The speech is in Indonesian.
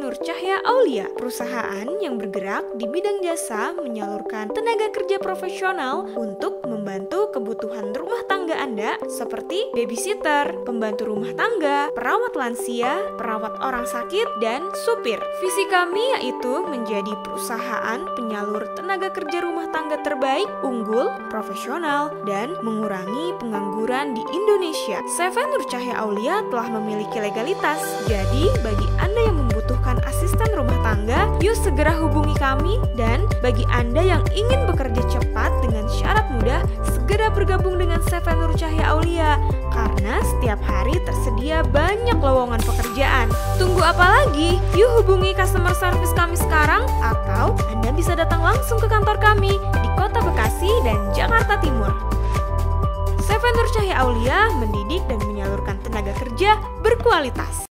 Nur Cahya Aulia, perusahaan yang bergerak di bidang jasa menyalurkan tenaga kerja profesional untuk membantu kebutuhan rumah tangga Anda seperti babysitter, pembantu rumah tangga, perawat lansia, perawat orang sakit, dan supir. Visi kami yaitu menjadi perusahaan penyalur tenaga kerja rumah tangga terbaik, unggul, profesional, dan mengurangi pengangguran di Indonesia. CV Nur Cahya Aulia telah memiliki legalitas. Jadi, bagi Anda yang membutuhkan asisten rumah tangga, yuk segera hubungi kami. Dan bagi Anda yang ingin bekerja cepat dengan syarat mudah, segera bergabung dengan CV Nur Cahya Aulia. Karena setiap hari tersedia banyak lowongan pekerjaan. Tunggu apa lagi? Yuk hubungi customer service kami sekarang, atau Anda bisa datang langsung ke kantor kami di Kota Bekasi dan Jakarta Timur. CV Nur Cahya Aulia mendidik dan menyalurkan tenaga kerja berkualitas.